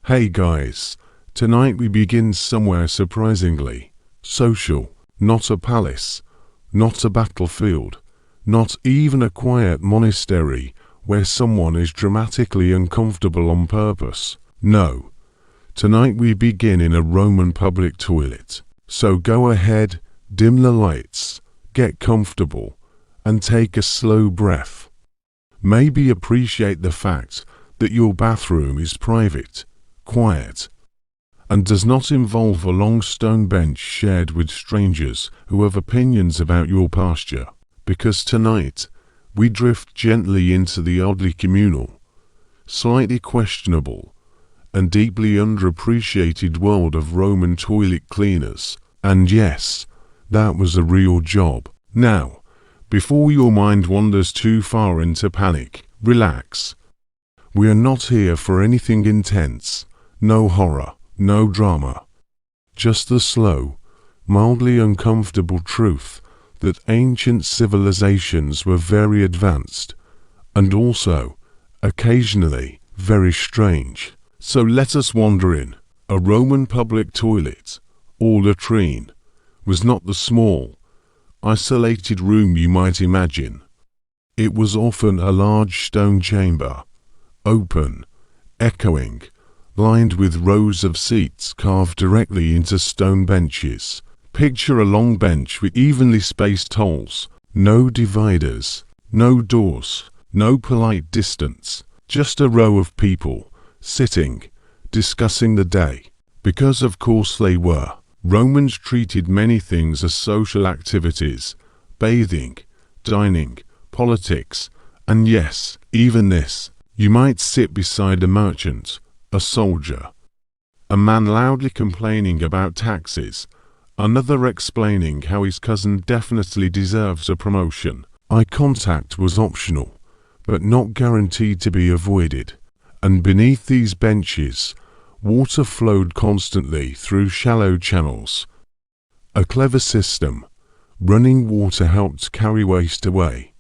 Hey guys, tonight we begin somewhere surprisingly social. Not a palace, not a battlefield, not even a quiet monastery where someone is dramatically uncomfortable on purpose. No, tonight we begin in a Roman public toilet. So go ahead, dim the lights, get comfortable, and take a slow breath. Maybe appreciate the fact that your bathroom is private, quiet, and does not involve a long stone bench shared with strangers who have opinions about your posture. Because tonight, we drift gently into the oddly communal, slightly questionable, and deeply underappreciated world of Roman toilet cleaners. And yes, that was a real job. Now, before your mind wanders too far into panic, relax. We are not here for anything intense, no horror, no drama. Just the slow, mildly uncomfortable truth that ancient civilizations were very advanced, and also, occasionally, very strange. So let us wander in. A Roman public toilet, or latrine, was not the small, isolated room you might imagine. It was often a large stone chamber, open, echoing, lined with rows of seats carved directly into stone benches. Picture a long bench with evenly spaced holes, no dividers, no doors, no polite distance, just a row of people, sitting, discussing the day. Because of course they were. Romans treated many things as social activities: bathing, dining, politics, and yes, even this. You might sit beside a merchant, a soldier, a man loudly complaining about taxes, another explaining how his cousin definitely deserves a promotion. Eye contact was optional, but not guaranteed to be avoided. And beneath these benches, water flowed constantly through shallow channels. A clever system. Running water helped carry waste away.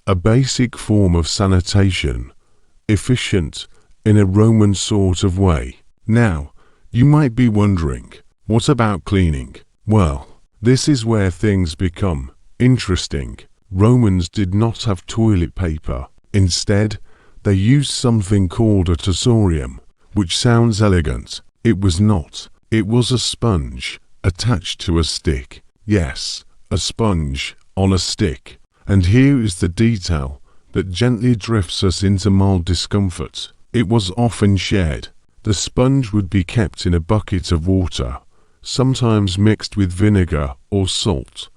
A basic form of sanitation, efficient in a Roman sort of way. Now, you might be wondering, what about cleaning? Well, this is where things become interesting. Romans did not have toilet paper. Instead, they used something called a tessorium, which sounds elegant. It was not. It was a sponge attached to a stick. Yes, a sponge on a stick. And here is the detail that gently drifts us into mild discomfort. It was often shared. The sponge would be kept in a bucket of water, sometimes mixed with vinegar or salt.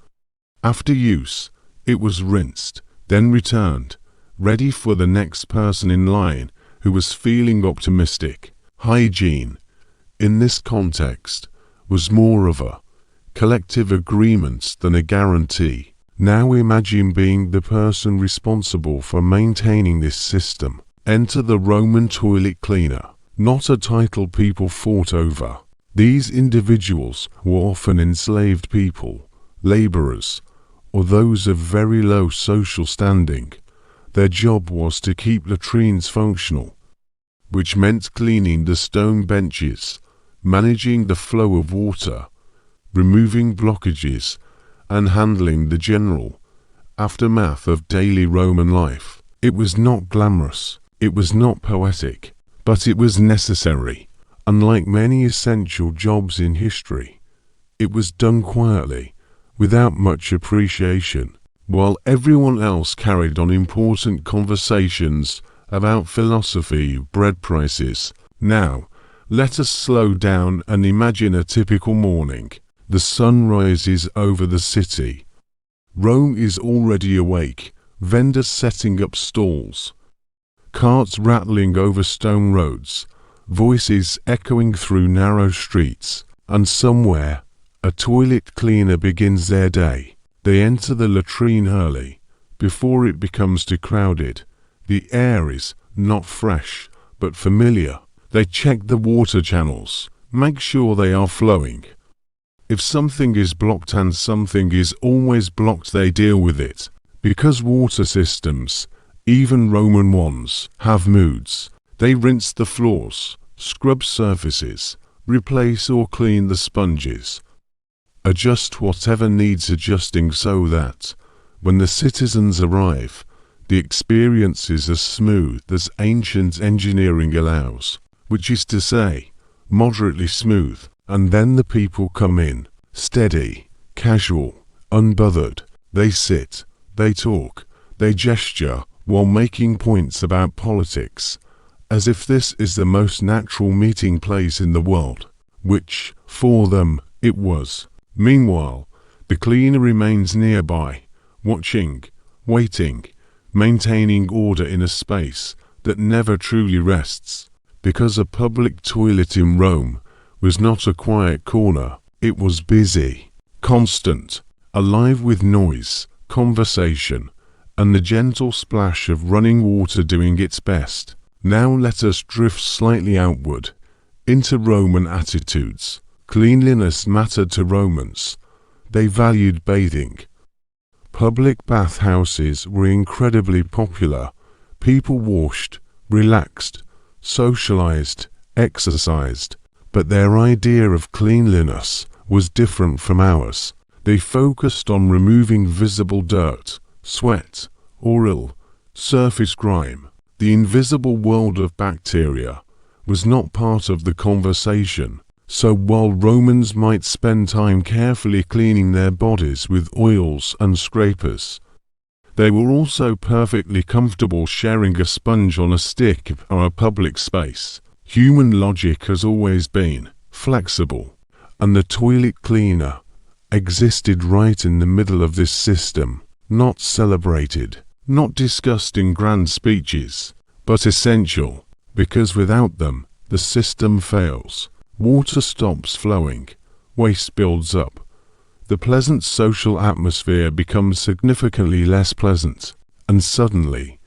After use, it was rinsed, then returned, ready for the next person in line who was feeling optimistic. Hygiene, in this context, was more of a collective agreement than a guarantee. Now imagine being the person responsible for maintaining this system. Enter the Roman toilet cleaner, not a title people fought over. These individuals were often enslaved people, laborers, or those of very low social standing. Their job was to keep latrines functional, which meant cleaning the stone benches, managing the flow of water, removing blockages, and handling the general aftermath of daily Roman life. It was not glamorous, it was not poetic, but it was necessary. Unlike many essential jobs in history, it was done quietly, without much appreciation, while everyone else carried on important conversations about philosophy, bread prices. Now, let us slow down and imagine a typical morning. The sun rises over the city. Rome is already awake, vendors setting up stalls, carts rattling over stone roads, voices echoing through narrow streets, and somewhere, a toilet cleaner begins their day. They enter the latrine early, before it becomes too crowded. The air is not fresh, but familiar. They check the water channels, make sure they are flowing. If something is blocked, and something is always blocked, they deal with it. Because water systems, even Roman ones, have moods. They rinse the floors, scrub surfaces, replace or clean the sponges, adjust whatever needs adjusting so that, when the citizens arrive, the experience is as smooth as ancient engineering allows, which is to say, moderately smooth, and then the people come in, steady, casual, unbothered. They sit, they talk, they gesture while making points about politics, as if this is the most natural meeting place in the world, which, for them, it was. Meanwhile, the cleaner remains nearby, watching, waiting, maintaining order in a space that never truly rests, because a public toilet in Rome was not a quiet corner, it was busy, constant, alive with noise, conversation, and the gentle splash of running water doing its best. Now let us drift slightly outward, into Roman attitudes. Cleanliness mattered to Romans. They valued bathing. Public bathhouses were incredibly popular. People washed, relaxed, socialized, exercised, but their idea of cleanliness was different from ours. They focused on removing visible dirt, sweat, oil, surface grime. The invisible world of bacteria was not part of the conversation. So while Romans might spend time carefully cleaning their bodies with oils and scrapers, they were also perfectly comfortable sharing a sponge on a stick in a public space. Human logic has always been flexible, and the toilet cleaner existed right in the middle of this system, not celebrated, not discussed in grand speeches, but essential, because without them, the system fails. Water stops flowing, waste builds up. The pleasant social atmosphere becomes significantly less pleasant, and suddenly,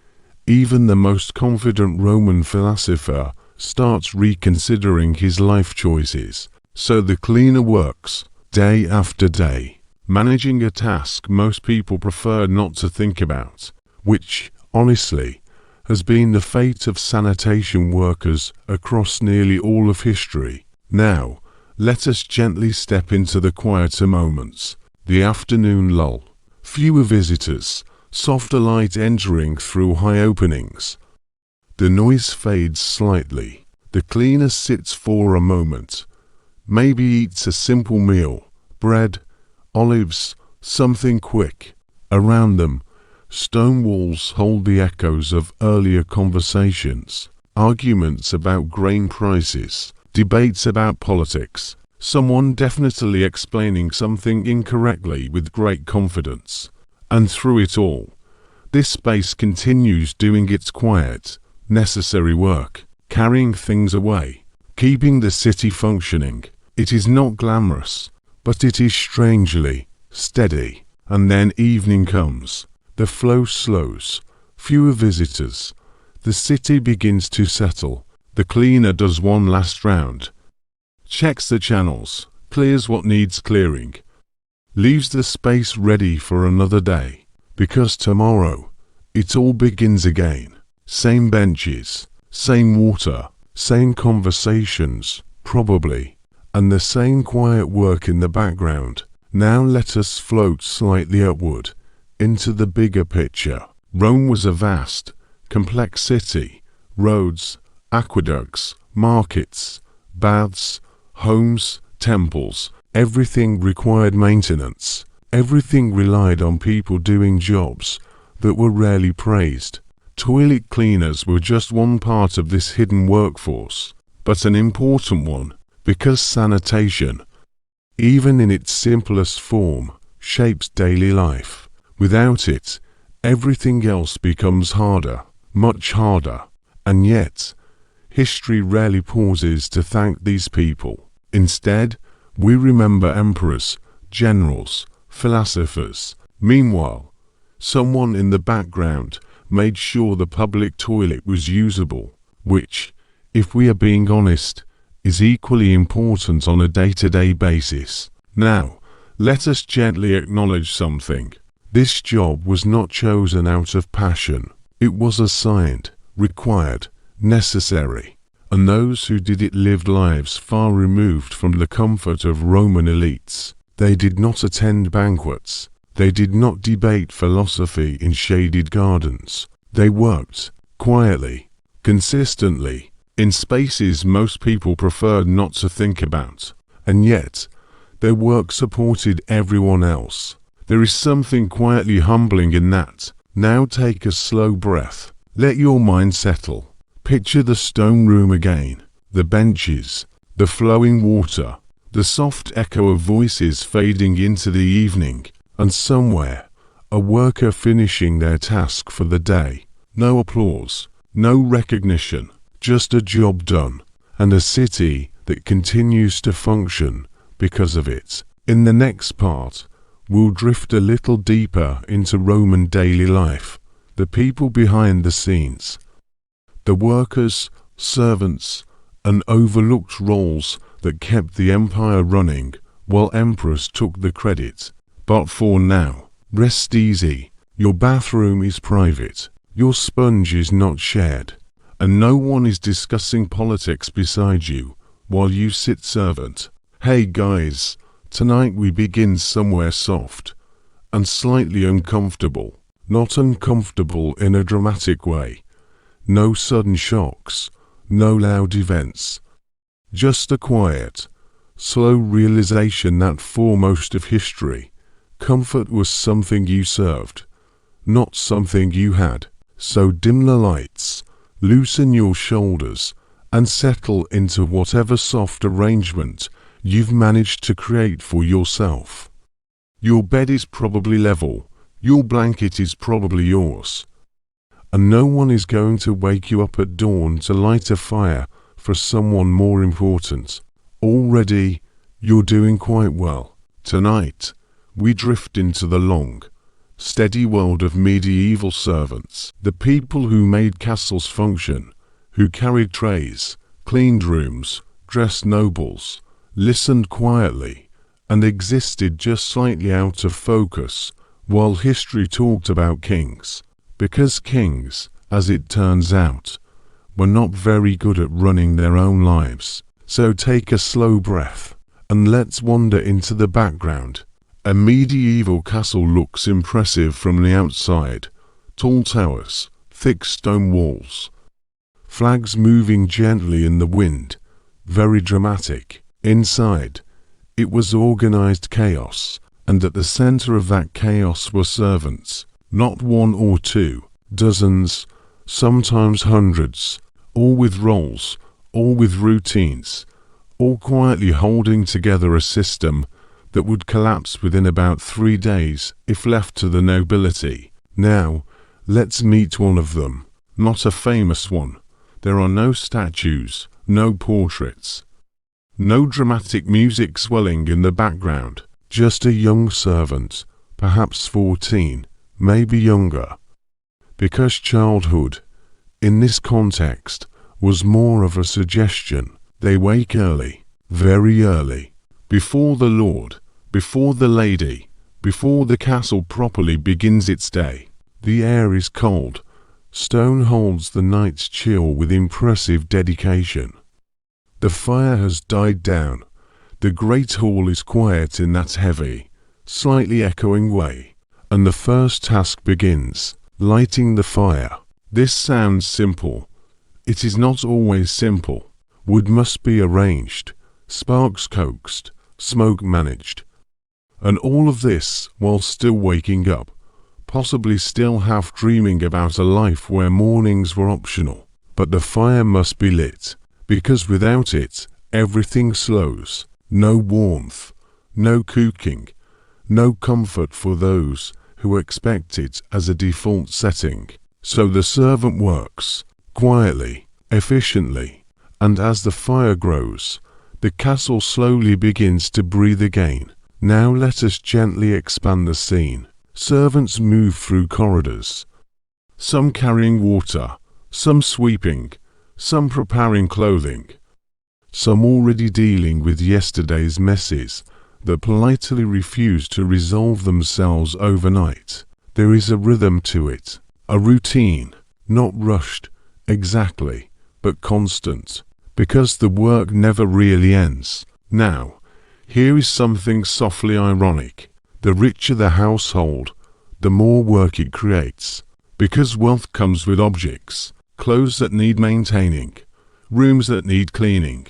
even the most confident Roman philosopher starts reconsidering his life choices. So the cleaner works, day after day, managing a task most people prefer not to think about, which, honestly, has been the fate of sanitation workers across nearly all of history. Now, let us gently step into the quieter moments, the afternoon lull. Fewer visitors, softer light entering through high openings. The noise fades slightly. The cleaner sits for a moment, maybe eats a simple meal, bread, olives, something quick. Around them, stone walls hold the echoes of earlier conversations, arguments about grain prices, debates about politics, someone definitely explaining something incorrectly with great confidence. And through it all, this space continues doing its quiet, necessary work, carrying things away, keeping the city functioning. It is not glamorous, but it is strangely steady. And then evening comes, the flow slows, fewer visitors, the city begins to settle. The cleaner does one last round, checks the channels, clears what needs clearing, leaves the space ready for another day, because tomorrow it all begins again. Same benches, same water, same conversations, probably, and the same quiet work in the background. Now let us float slightly upward, into the bigger picture. Rome was a vast, complex city. Roads, aqueducts, markets, baths, homes, temples, everything required maintenance. Everything relied on people doing jobs that were rarely praised. Toilet cleaners were just one part of this hidden workforce, but an important one, because sanitation, even in its simplest form, shapes daily life. Without it, everything else becomes harder, much harder, and yet, history rarely pauses to thank these people. Instead, we remember emperors, generals, philosophers. Meanwhile, someone in the background made sure the public toilet was usable, which, if we are being honest, is equally important on a day-to-day basis. Now, let us gently acknowledge something. This job was not chosen out of passion. It was assigned, required, necessary, and those who did it lived lives far removed from the comfort of Roman elites. They did not attend banquets. They did not debate philosophy in shaded gardens. They worked, quietly, consistently, in spaces most people preferred not to think about. And yet, their work supported everyone else. There is something quietly humbling in that. Now take a slow breath. Let your mind settle. Picture the stone room again, the benches, the flowing water, the soft echo of voices fading into the evening, and somewhere, a worker finishing their task for the day. No applause, no recognition, just a job done, and a city that continues to function because of it. In the next part, we'll drift a little deeper into Roman daily life, the people behind the scenes, the workers, servants, and overlooked roles that kept the empire running while emperors took the credit. But for now, rest easy. Your bathroom is private, your sponge is not shared, and no one is discussing politics beside you while you sit servant. Hey guys, tonight we begin somewhere soft and slightly uncomfortable. Not uncomfortable in a dramatic way. No sudden shocks, no loud events. Just a quiet, slow realization that for most of history, comfort was something you served, not something you had. So dim the lights, loosen your shoulders, and settle into whatever soft arrangement you've managed to create for yourself. Your bed is probably level, your blanket is probably yours, and no one is going to wake you up at dawn to light a fire for someone more important. Already, you're doing quite well. Tonight, we drift into the long, steady world of medieval servants, the people who made castles function, who carried trays, cleaned rooms, dressed nobles, listened quietly, and existed just slightly out of focus while history talked about kings. Because kings, as it turns out, were not very good at running their own lives. So take a slow breath, and let's wander into the background. A medieval castle looks impressive from the outside. Tall towers, thick stone walls, flags moving gently in the wind, very dramatic. Inside, it was organized chaos, and at the center of that chaos were servants, not one or two, dozens, sometimes hundreds, all with roles, all with routines, all quietly holding together a system that would collapse within about 3 days if left to the nobility. Now, let's meet one of them, not a famous one. There are no statues, no portraits, no dramatic music swelling in the background, just a young servant, perhaps 14, maybe younger. Because childhood, in this context, was more of a suggestion. They wake early, very early, before the lord, before the lady, before the castle properly begins its day. The air is cold. Stone holds the night's chill with impressive dedication. The fire has died down. The great hall is quiet in that heavy, slightly echoing way, and the first task begins, lighting the fire. This sounds simple. It is not always simple. Wood must be arranged, sparks coaxed, smoke managed. And all of this while still waking up, possibly still half dreaming about a life where mornings were optional. But the fire must be lit, because without it, everything slows. No warmth, no cooking, no comfort for those who expect it as a default setting. So the servant works, quietly, efficiently, and as the fire grows, the castle slowly begins to breathe again. Now let us gently expand the scene. Servants move through corridors, some carrying water, some sweeping, some preparing clothing, some already dealing with yesterday's messes that politely refuse to resolve themselves overnight. There is a rhythm to it, a routine, not rushed, exactly, but constant. because the work never really ends. Now, here is something softly ironic. The richer the household, the more work it creates, because wealth comes with objects, clothes that need maintaining, rooms that need cleaning,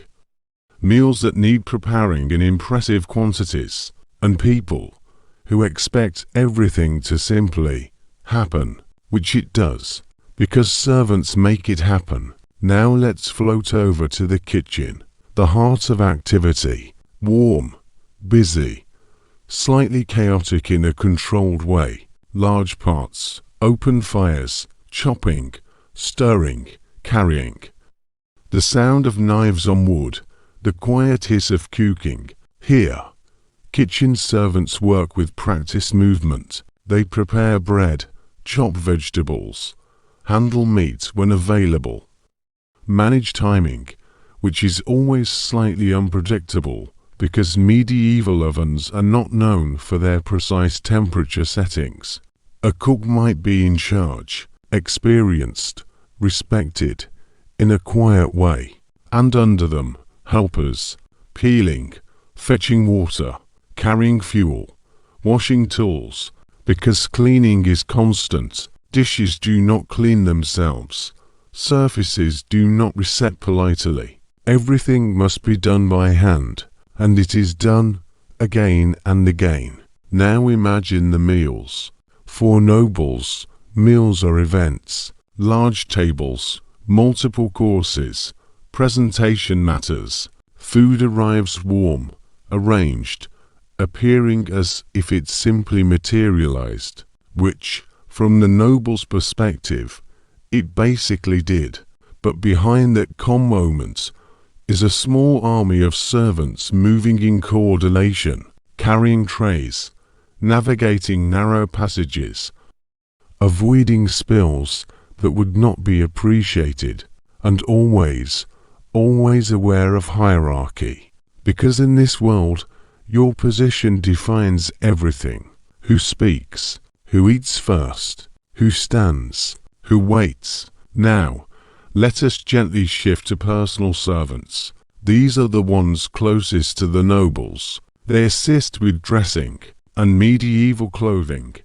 meals that need preparing in impressive quantities, and people who expect everything to simply happen, which it does, because servants make it happen. Now let's float over to the kitchen, the heart of activity, warm, busy, slightly chaotic in a controlled way, large pots, open fires, chopping, stirring, carrying. The sound of knives on wood, the quiet hiss of cooking. Here, kitchen servants work with practiced movement. They prepare bread, chop vegetables, handle meat when available, manage timing, which is always slightly unpredictable because medieval ovens are not known for their precise temperature settings. A cook might be in charge, experienced, respected, in a quiet way, and under them, helpers, peeling, fetching water, carrying fuel, washing tools, because cleaning is constant. Dishes do not clean themselves. Surfaces do not reset politely. Everything must be done by hand, and it is done again and again. Now imagine the meals. For nobles, meals are events, large tables, multiple courses, presentation matters. Food arrives warm, arranged, appearing as if it simply materialized, which, from the noble's perspective, it basically did. But behind that calm moment is a small army of servants moving in coordination, carrying trays, navigating narrow passages, avoiding spills that would not be appreciated, and always aware of hierarchy. Because in this world, your position defines everything. Who speaks, who eats first, who stands, who waits. Now, let us gently shift to personal servants. These are the ones closest to the nobles. They assist with dressing, and medieval clothing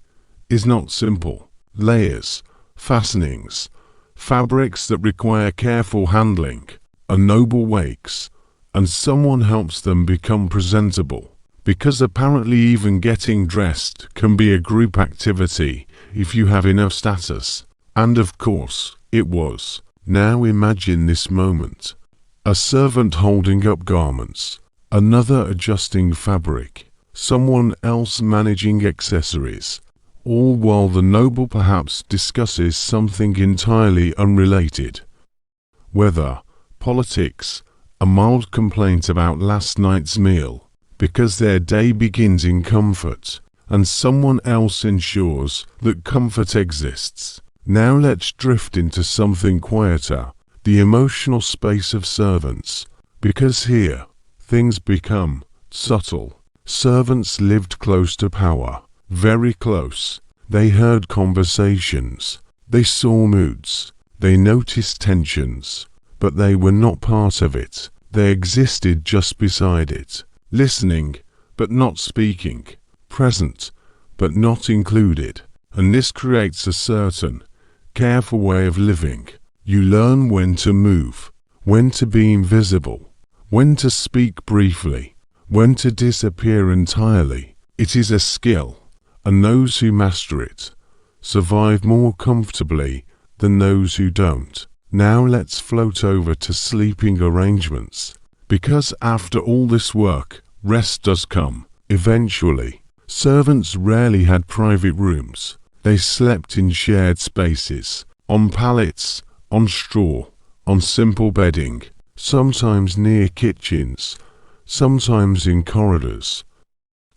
is not simple. Layers, fastenings, fabrics that require careful handling. A noble wakes, and someone helps them become presentable, because apparently even getting dressed can be a group activity if you have enough status. And of course, it was. Now imagine this moment. A servant holding up garments, another adjusting fabric, someone else managing accessories, all while the noble perhaps discusses something entirely unrelated. Weather, politics, a mild complaint about last night's meal, because their day begins in comfort, and someone else ensures that comfort exists. Now let's drift into something quieter, the emotional space of servants, because here, things become subtle. Servants lived close to power, very close. They heard conversations, they saw moods, they noticed tensions, but they were not part of it. They existed just beside it, listening, but not speaking, present, but not included. And this creates a certain, careful way of living. You learn when to move, when to be invisible, when to speak briefly, when to disappear entirely. It is a skill, and those who master it survive more comfortably than those who don't. Now let's float over to sleeping arrangements, because after all this work, rest does come, eventually. Servants rarely had private rooms. They slept in shared spaces, on pallets, on straw, on simple bedding, sometimes near kitchens, sometimes in corridors,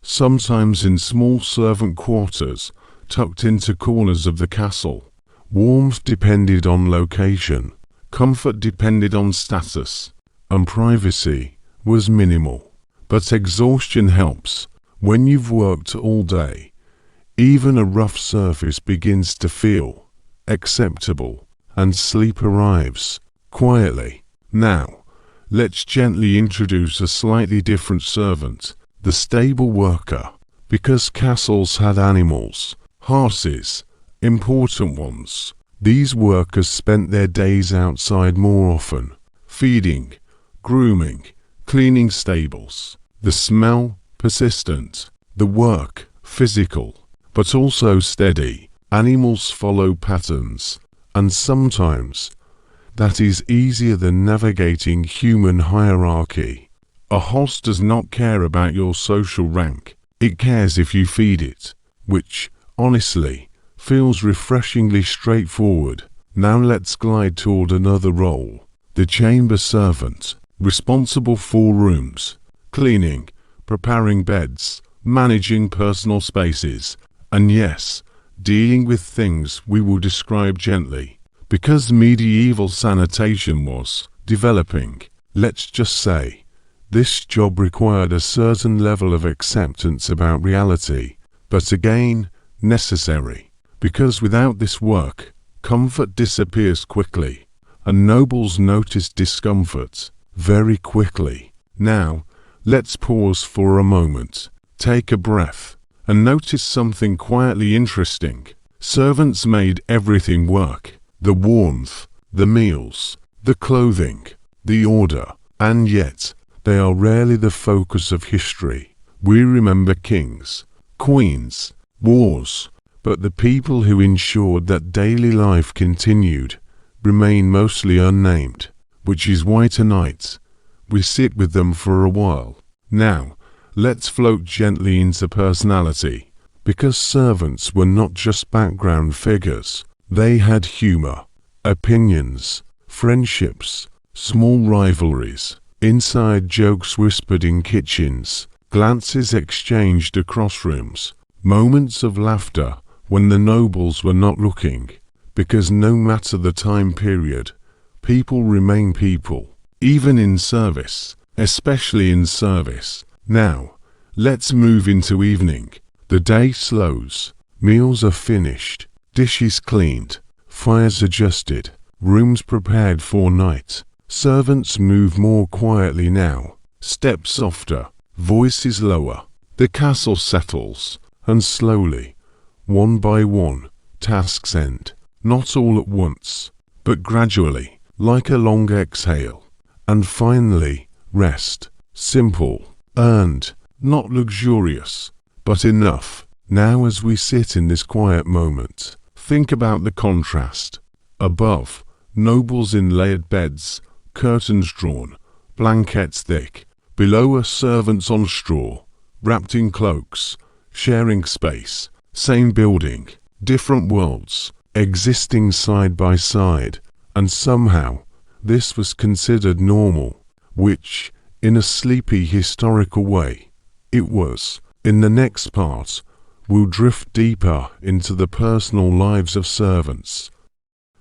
sometimes in small servant quarters tucked into corners of the castle. Warmth depended on location, comfort depended on status, and privacy was minimal. But exhaustion helps. When you've worked all day, even a rough surface begins to feel acceptable, and sleep arrives quietly. Now, let's gently introduce a slightly different servant, the stable worker. Because castles had animals, horses, important ones, these workers spent their days outside more often, feeding, grooming, cleaning stables. The smell, persistent. The work, physical, but also steady. Animals follow patterns, and sometimes that is easier than navigating human hierarchy. A horse does not care about your social rank. It cares if you feed it, which, honestly, feels refreshingly straightforward. Now let's glide toward another role. The chamber servant, responsible for rooms, cleaning, preparing beds, managing personal spaces, and yes, dealing with things we will describe gently. Because medieval sanitation was developing, let's just say, this job required a certain level of acceptance about reality, but again, necessary, because without this work, comfort disappears quickly, and nobles notice discomfort very quickly. Now, let's pause for a moment, take a breath, and notice something quietly interesting. Servants made everything work: the warmth, the meals, the clothing, the order, and yet, they are rarely the focus of history. We remember kings, queens, wars, but the people who ensured that daily life continued remain mostly unnamed, which is why tonight we sit with them for a while. Now, let's float gently into personality, because servants were not just background figures. They had humor, opinions, friendships, small rivalries, inside jokes whispered in kitchens, glances exchanged across rooms, moments of laughter when the nobles were not looking, because no matter the time period, people remain people, even in service, especially in service. Now, let's move into evening. The day slows, meals are finished, dishes cleaned, fires adjusted, rooms prepared for night. Servants move more quietly now, steps softer, voices lower. The castle settles, and slowly, one by one, tasks end. Not all at once, but gradually, like a long exhale. And finally, rest. Simple, earned, not luxurious, but enough. Now as we sit in this quiet moment, think about the contrast. Above, nobles in layered beds, curtains drawn, blankets thick. Below are servants on straw, wrapped in cloaks, sharing space. Same building, different worlds, existing side by side. And somehow, this was considered normal, which, in a sleepy historical way, it was. In the next part, we'll drift deeper into the personal lives of servants,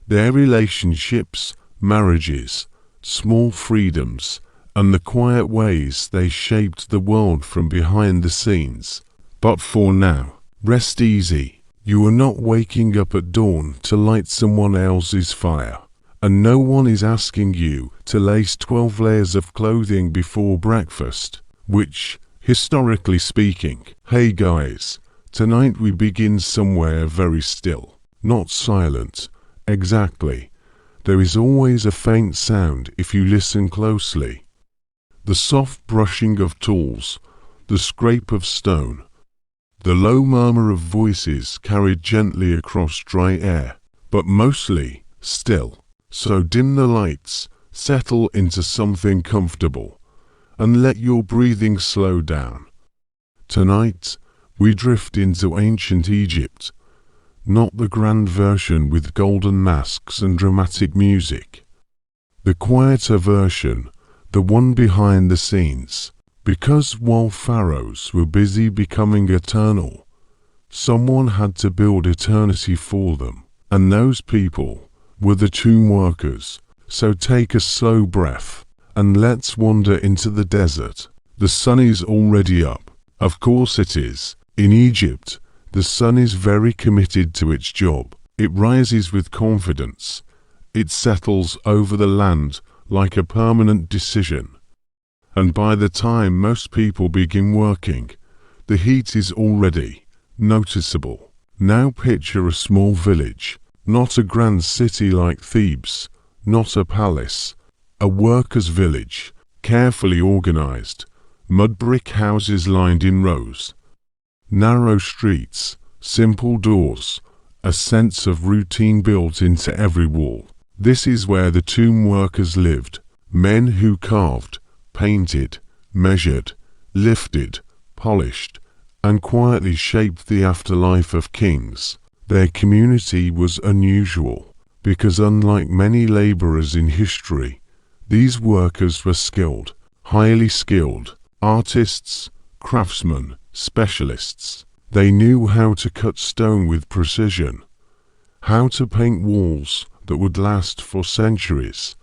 their relationships, marriages, small freedoms, and the quiet ways they shaped the world from behind the scenes. But for now, rest easy. You are not waking up at dawn to light someone else's fire, and no one is asking you to lace 12 layers of clothing before breakfast, which, historically speaking, hey guys, tonight we begin somewhere very still, not silent. Exactly. There is always a faint sound if you listen closely. The soft brushing of tools, the scrape of stone, the low murmur of voices carried gently across dry air, but mostly still. So dim the lights, settle into something comfortable, and let your breathing slow down. Tonight, we drift into ancient Egypt, not the grand version with golden masks and dramatic music. The quieter version, the one behind the scenes. Because while pharaohs were busy becoming eternal, someone had to build eternity for them, and those people were the tomb workers. So take a slow breath, and let's wander into the desert. The sun is already up. Of course it is. In Egypt, the sun is very committed to its job. It rises with confidence. It settles over the land like a permanent decision. And by the time most people begin working, the heat is already noticeable. Now picture a small village, not a grand city like Thebes, not a palace, a workers' village, carefully organized, mud brick houses lined in rows, narrow streets, simple doors, a sense of routine built into every wall. This is where the tomb workers lived, men who carved, painted, measured, lifted, polished, and quietly shaped the afterlife of kings. Their community was unusual, because unlike many laborers in history, these workers were skilled, highly skilled, artists, craftsmen, specialists. They knew how to cut stone with precision, how to paint walls that would last for centuries,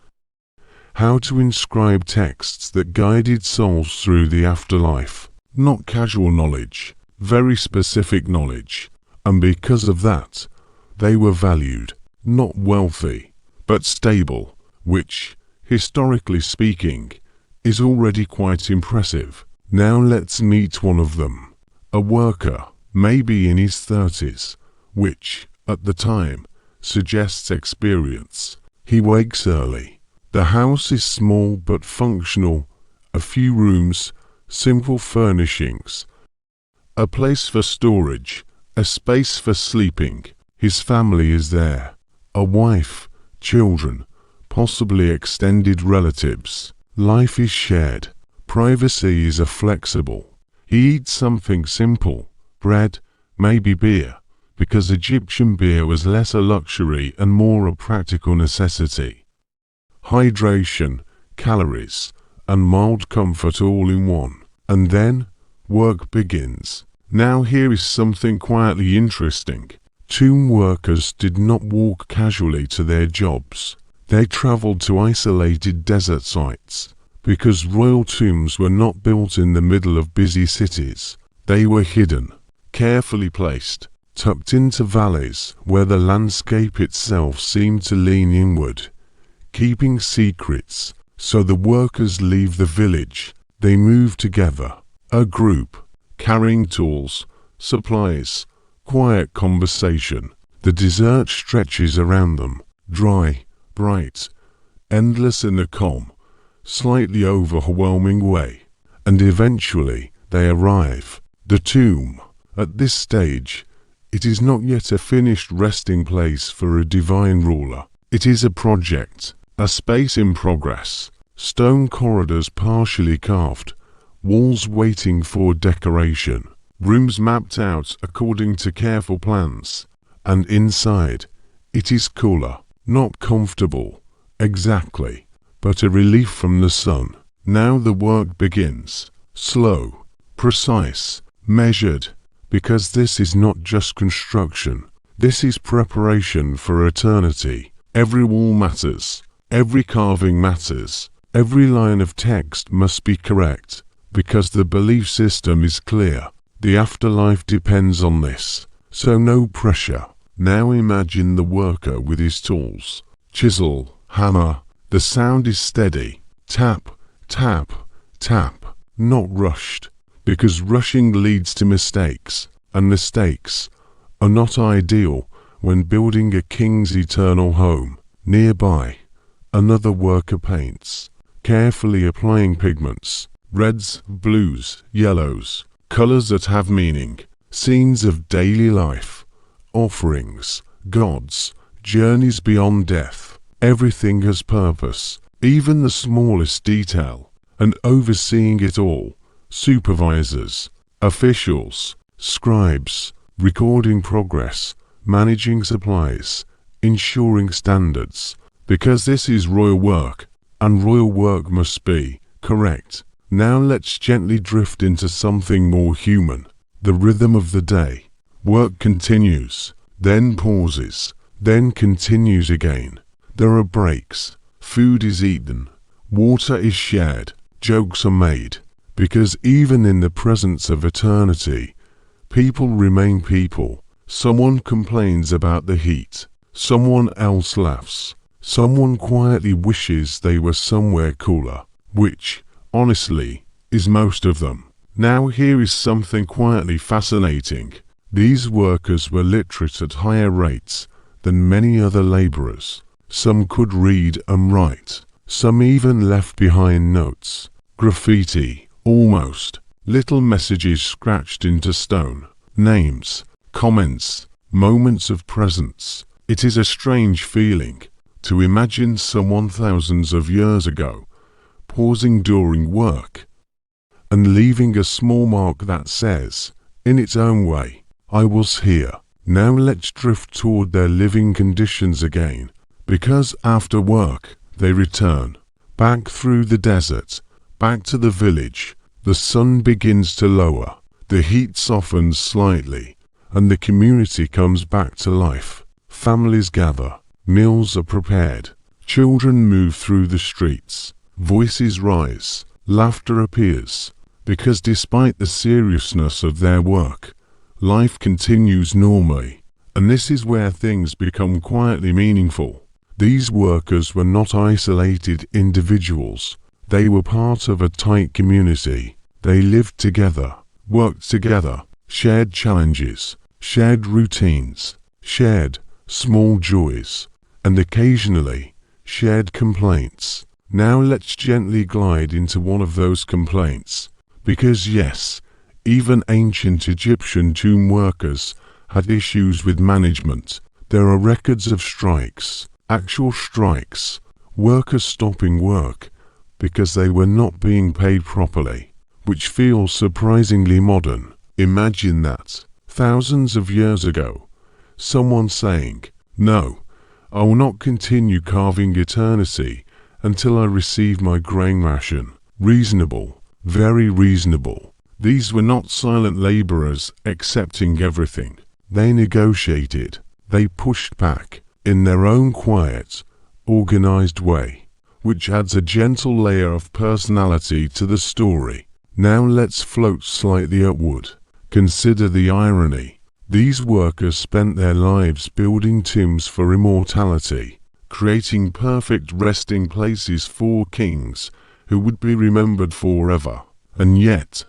how to inscribe texts that guided souls through the afterlife. Not casual knowledge, very specific knowledge, and because of that, they were valued, not wealthy, but stable, which, historically speaking, is already quite impressive. Now let's meet one of them, a worker, maybe in his 30s, which, at the time, suggests experience. He wakes early. The house is small but functional, a few rooms, simple furnishings, a place for storage, a space for sleeping. His family is there, a wife, children, possibly extended relatives. Life is shared, privacy is flexible. He eats something simple, bread, maybe beer, because Egyptian beer was less a luxury and more a practical necessity. Hydration, calories, and mild comfort all in one. And then, work begins. Now here is something quietly interesting. Tomb workers did not walk casually to their jobs. They traveled to isolated desert sites, because royal tombs were not built in the middle of busy cities. They were hidden, carefully placed, tucked into valleys where the landscape itself seemed to lean inward, keeping secrets. So the workers leave the village. They move together, a group, carrying tools, supplies, quiet conversation. The desert stretches around them, dry, bright, endless in a calm, slightly overwhelming way. And eventually they arrive. The tomb. At this stage, it is not yet a finished resting place for a divine ruler. It is a project, a space in progress. Stone corridors partially carved, walls waiting for decoration, rooms mapped out according to careful plans, and inside, it is cooler, not comfortable, exactly, but a relief from the sun. Now the work begins, slow, precise, measured, because this is not just construction, this is preparation for eternity. Every wall matters, every carving matters. Every line of text must be correct, because the belief system is clear. The afterlife depends on this, so no pressure. Now imagine the worker with his tools. Chisel, hammer. The sound is steady. Tap, tap, tap. Not rushed, because rushing leads to mistakes, and mistakes are not ideal when building a king's eternal home. Nearby, another worker paints, carefully applying pigments, reds, blues, yellows, colors that have meaning, scenes of daily life, offerings, gods, journeys beyond death. Everything has purpose, even the smallest detail, and overseeing it all, supervisors, officials, scribes, recording progress, managing supplies, ensuring standards, because this is royal work. And royal work must be correct. Now let's gently drift into something more human. The rhythm of the day. Work continues, then pauses, then continues again. There are breaks. Food is eaten. Water is shared. Jokes are made. Because even in the presence of eternity, people remain people. Someone complains about the heat. Someone else laughs. Someone quietly wishes they were somewhere cooler, which, honestly, is most of them. Now here is something quietly fascinating. These workers were literate at higher rates than many other laborers. Some could read and write. Some even left behind notes, graffiti, almost, little messages scratched into stone, names, comments, moments of presence. It is a strange feeling to imagine someone thousands of years ago pausing during work and leaving a small mark that says, in its own way, I was here. Now let's drift toward their living conditions again, because after work, they return, back through the desert, back to the village. The sun begins to lower, the heat softens slightly, and the community comes back to life. Families gather, meals are prepared, children move through the streets, voices rise, laughter appears, because despite the seriousness of their work, life continues normally, and this is where things become quietly meaningful. These workers were not isolated individuals. They were part of a tight community. They lived together, worked together, shared challenges, shared routines, shared small joys, and occasionally shared complaints. Now let's gently glide into one of those complaints, because yes, even ancient Egyptian tomb workers had issues with management. There are records of strikes, actual strikes, workers stopping work because they were not being paid properly, which feels surprisingly modern. Imagine that, thousands of years ago, someone saying, no, I will not continue carving eternity until I receive my grain ration. Reasonable, very reasonable. These were not silent laborers accepting everything. They negotiated, they pushed back, in their own quiet, organized way, which adds a gentle layer of personality to the story. Now let's float slightly upward. Consider the irony. These workers spent their lives building tombs for immortality, creating perfect resting places for kings who would be remembered forever. And yet,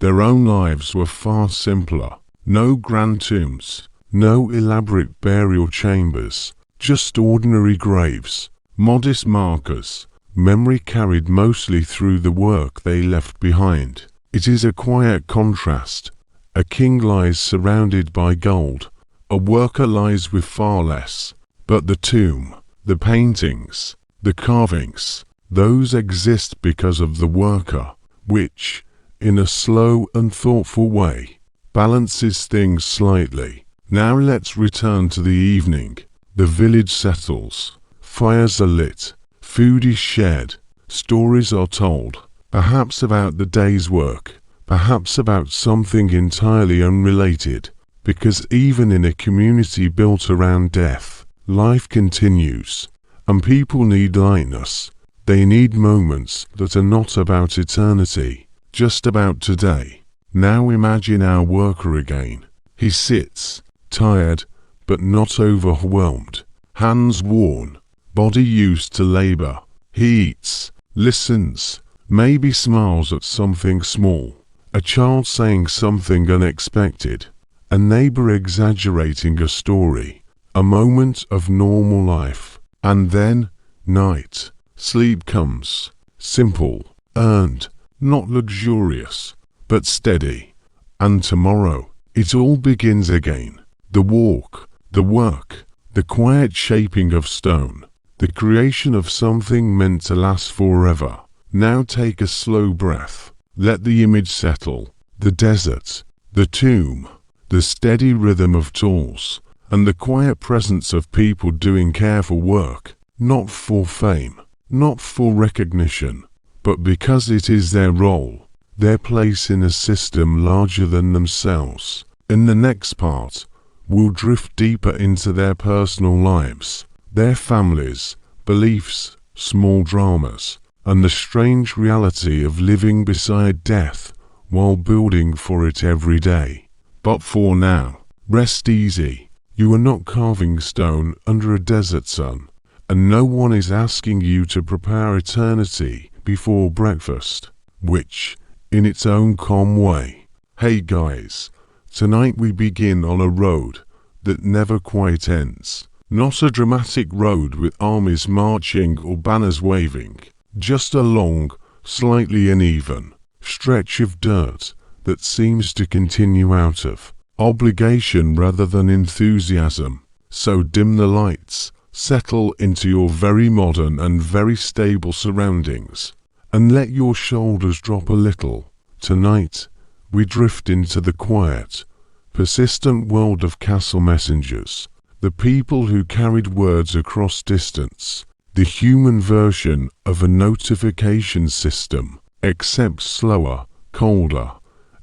their own lives were far simpler. No grand tombs, no elaborate burial chambers, just ordinary graves, modest markers, memory carried mostly through the work they left behind. It is a quiet contrast. A king lies surrounded by gold, a worker lies with far less, but the tomb, the paintings, the carvings, those exist because of the worker, which, in a slow and thoughtful way, balances things slightly. Now let's return to the evening. The village settles, fires are lit, food is shared, stories are told, perhaps about the day's work, perhaps about something entirely unrelated, because even in a community built around death, life continues, and people need lightness. They need moments that are not about eternity, just about today. Now imagine our worker again. He sits, tired, but not overwhelmed, hands worn, body used to labor. He eats, listens, maybe smiles at something small, a child saying something unexpected, a neighbor exaggerating a story, a moment of normal life. And then, night, sleep comes, simple, earned, not luxurious, but steady. And tomorrow, it all begins again. The walk, the work, the quiet shaping of stone, the creation of something meant to last forever. Now take a slow breath. Let the image settle. The desert, the tomb, the steady rhythm of tools, and the quiet presence of people doing careful work, not for fame, not for recognition, but because it is their role, their place in a system larger than themselves. In the next part, we'll drift deeper into their personal lives, their families, beliefs, small dramas, and the strange reality of living beside death while building for it every day. But for now, rest easy. You are not carving stone under a desert sun, and no one is asking you to prepare eternity before breakfast, which, in its own calm way. Hey guys, tonight we begin on a road that never quite ends. Not a dramatic road with armies marching or banners waving, just a long, slightly uneven stretch of dirt that seems to continue out of obligation rather than enthusiasm. So dim the lights, settle into your very modern and very stable surroundings, and let your shoulders drop a little. Tonight, we drift into the quiet, persistent world of castle messengers, the people who carried words across distance, the human version of a notification system, except slower, colder,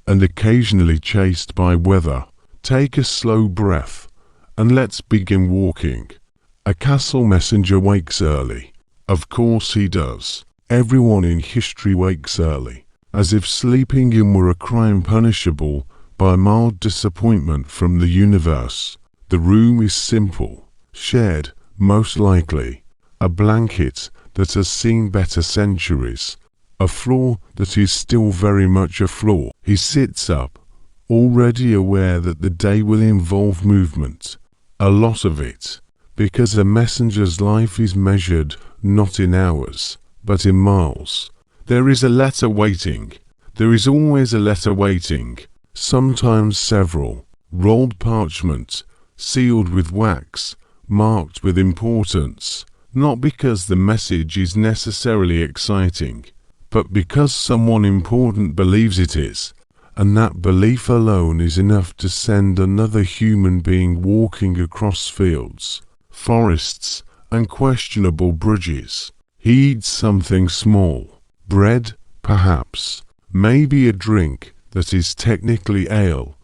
and occasionally chased by weather. Take a slow breath, and let's begin walking. A castle messenger wakes early. Of course he does. Everyone in history wakes early, as if sleeping in were a crime punishable by mild disappointment from the universe. The room is simple, shared, most likely, a blanket that has seen better centuries, a floor that is still very much a floor. He sits up, already aware that the day will involve movement, a lot of it, because a messenger's life is measured not in hours, but in miles. There is a letter waiting. There is always a letter waiting, sometimes several, rolled parchment, sealed with wax, marked with importance, not because the message is necessarily exciting, but because someone important believes it is, and that belief alone is enough to send another human being walking across fields, forests, and questionable bridges. He eats something small, bread, perhaps, maybe a drink that is technically ale,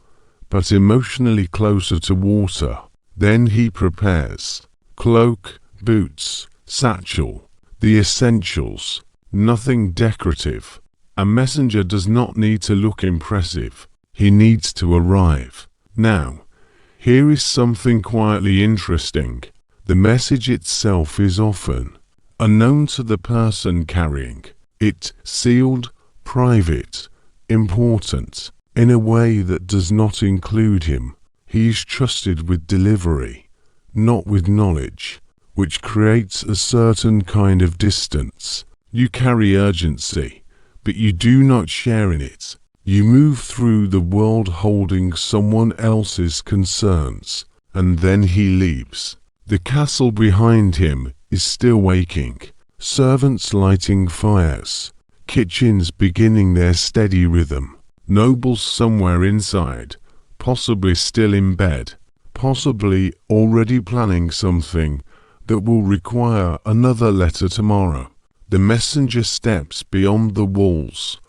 but emotionally closer to water. Then he prepares cloak, boots, satchel, the essentials, nothing decorative. A messenger does not need to look impressive. He needs to arrive. Now, here is something quietly interesting. The message itself is often unknown to the person carrying it, sealed, private, important, in a way that does not include him. He is trusted with delivery, not with knowledge, which creates a certain kind of distance. You carry urgency, but you do not share in it. You move through the world holding someone else's concerns, and then he leaves. The castle behind him is still waking, servants lighting fires, kitchens beginning their steady rhythm, nobles somewhere inside, possibly still in bed, possibly already planning something that will require another letter tomorrow. The messenger steps beyond the walls,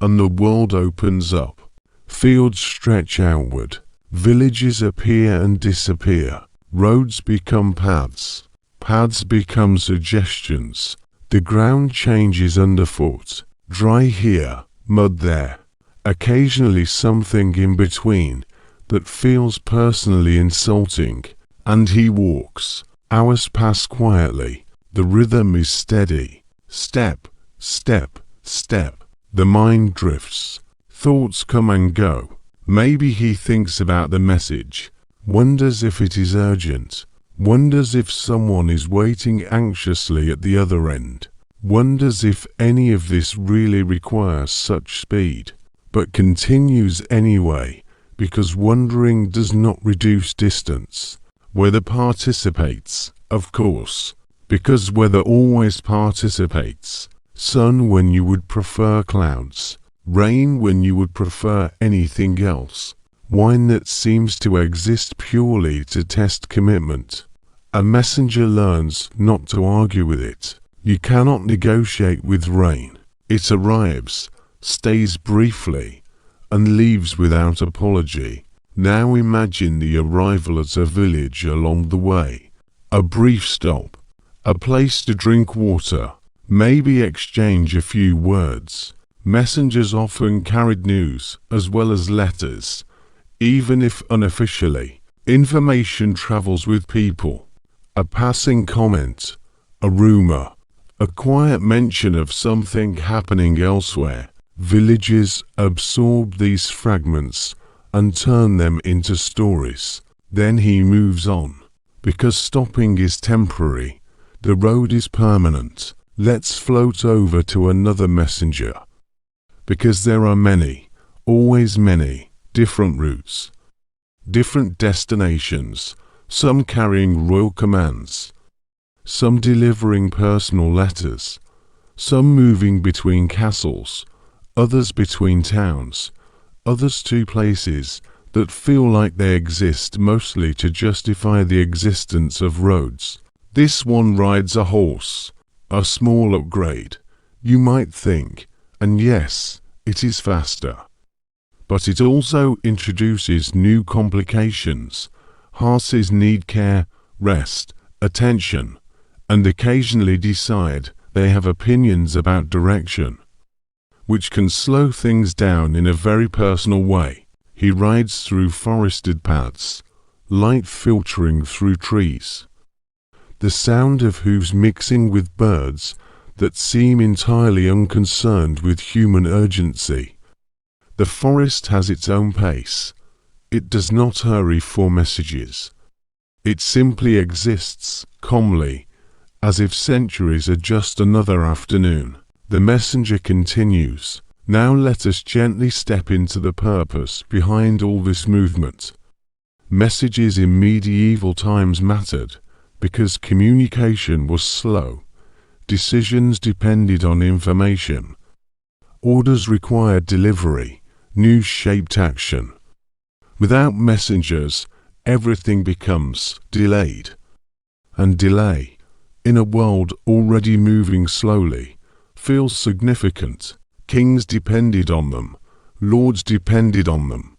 and the world opens up. Fields stretch outward, villages appear and disappear, roads become paths, paths become suggestions. The ground changes underfoot, dry here, mud there, occasionally something in between that feels personally insulting, and he walks. Hours pass quietly, the rhythm is steady, step, step, step. The mind drifts, thoughts come and go. Maybe he thinks about the message, wonders if it is urgent, wonders if someone is waiting anxiously at the other end, wonders if any of this really requires such speed, but continues anyway, because wondering does not reduce distance. Weather participates, of course, because weather always participates. Sun when you would prefer clouds, rain when you would prefer anything else, wine that seems to exist purely to test commitment. A messenger learns not to argue with it. You cannot negotiate with rain. It arrives, stays briefly, and leaves without apology. Now imagine the arrival at a village along the way. A brief stop, a place to drink water, maybe exchange a few words. Messengers often carried news as well as letters. Even if unofficially, information travels with people. A passing comment, a rumor, a quiet mention of something happening elsewhere. Villagers absorb these fragments and turn them into stories. Then he moves on. Because stopping is temporary, the road is permanent. Let's float over to another messenger. Because there are many, always many, different routes, different destinations, some carrying royal commands, some delivering personal letters, some moving between castles, others between towns, others to places that feel like they exist mostly to justify the existence of roads. This one rides a horse, a small upgrade, you might think, and yes, it is faster. But it also introduces new complications. Horses need care, rest, attention, and occasionally decide they have opinions about direction, which can slow things down in a very personal way. He rides through forested paths, light filtering through trees, the sound of hooves mixing with birds that seem entirely unconcerned with human urgency. The forest has its own pace. It does not hurry for messages. It simply exists, calmly, as if centuries are just another afternoon. The messenger continues. Now let us gently step into the purpose behind all this movement. Messages in medieval times mattered because communication was slow. Decisions depended on information. Orders required delivery. News shaped action. Without messengers, everything becomes delayed. And delay, in a world already moving slowly, feels significant. Kings depended on them. Lords depended on them.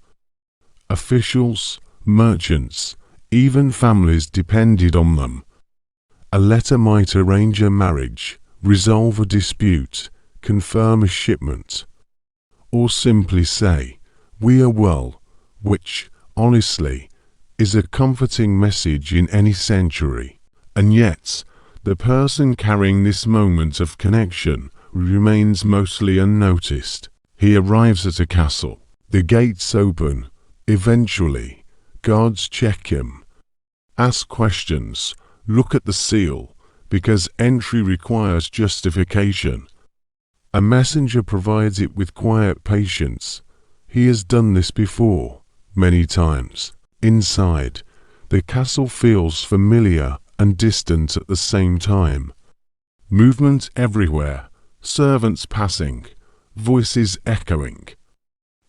Officials, merchants, even families depended on them. A letter might arrange a marriage, resolve a dispute, confirm a shipment, or simply say, "We are well," which, honestly, is a comforting message in any century. And yet, the person carrying this moment of connection remains mostly unnoticed. He arrives at a castle. The gates open. Eventually, guards check him, ask questions, look at the seal, because entry requires justification. A messenger provides it with quiet patience. He has done this before, many times. Inside, the castle feels familiar and distant at the same time. Movement everywhere, servants passing, voices echoing.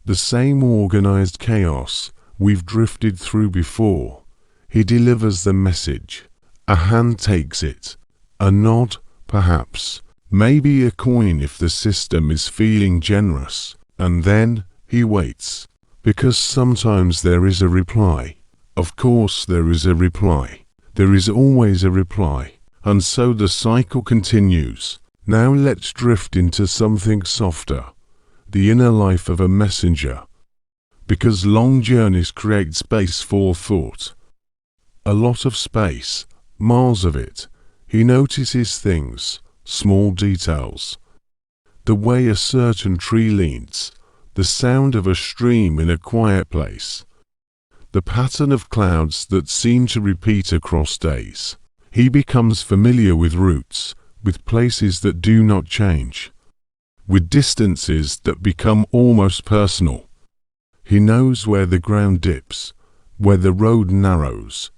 The same organized chaos we've drifted through before. He delivers the message. A hand takes it. A nod, perhaps. Maybe a coin if the system is feeling generous. And then he waits. Because sometimes there is a reply. Of course there is a reply. There is always a reply. And so the cycle continues. Now let's drift into something softer. The inner life of a messenger. Because long journeys create space for thought. A lot of space, miles of it. He notices things, small details. The way a certain tree leans, the sound of a stream in a quiet place, the pattern of clouds that seem to repeat across days. He becomes familiar with routes, with places that do not change, with distances that become almost personal. He knows where the ground dips, where the road narrows,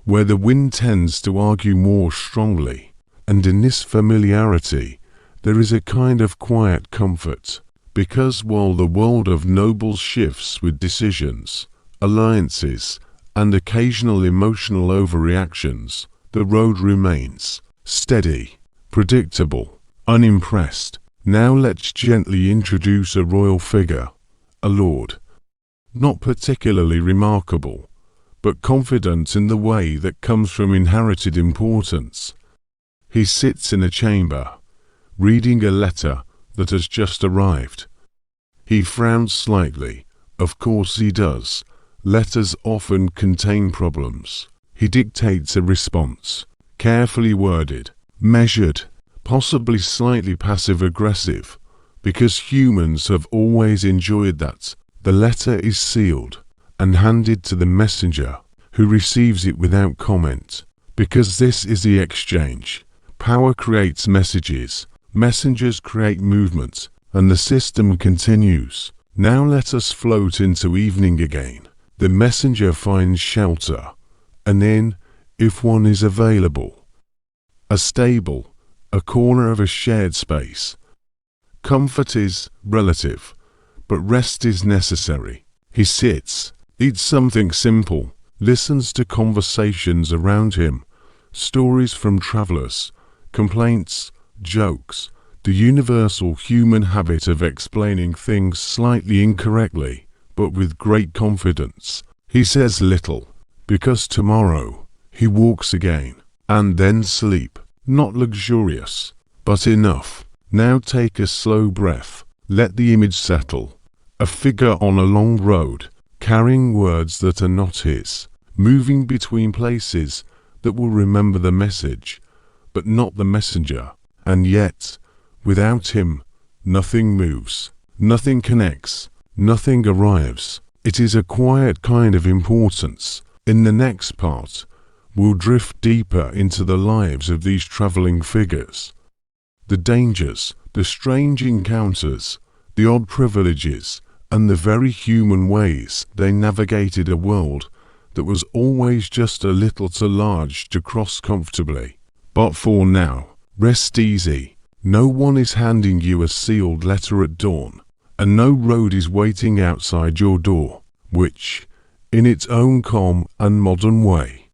where the wind tends to argue more strongly, and in this familiarity there is a kind of quiet comfort, because while the world of nobles shifts with decisions, alliances, and occasional emotional overreactions, the road remains steady, predictable, unimpressed. Now let's gently introduce a royal figure, a lord. Not particularly remarkable, but confident in the way that comes from inherited importance. He sits in a chamber, reading a letter that has just arrived. He frowns slightly. Of course he does. Letters often contain problems. He dictates a response, carefully worded, measured, possibly slightly passive-aggressive, because humans have always enjoyed that. The letter is sealed and handed to the messenger, who receives it without comment, because this is the exchange. Power creates messages, messengers create movement, and the system continues. Now let us float into evening again. The messenger finds shelter, an inn, if one is available, a stable, a corner of a shared space. Comfort is relative, but rest is necessary. He sits, eats something simple, listens to conversations around him, stories from travelers, complaints, jokes, the universal human habit of explaining things slightly incorrectly, but with great confidence. He says little, because tomorrow he walks again, and then sleep. Not luxurious, but enough. Now take a slow breath, let the image settle. A figure on a long road, carrying words that are not his, moving between places that will remember the message, but not the messenger. And yet, without him, nothing moves, nothing connects, nothing arrives. It is a quiet kind of importance. In the next part, we'll drift deeper into the lives of these traveling figures. The dangers, the strange encounters, the odd privileges, and the very human ways they navigated a world that was always just a little too large to cross comfortably. But for now, rest easy. No one is handing you a sealed letter at dawn, and no road is waiting outside your door, which, in its own calm and modern way,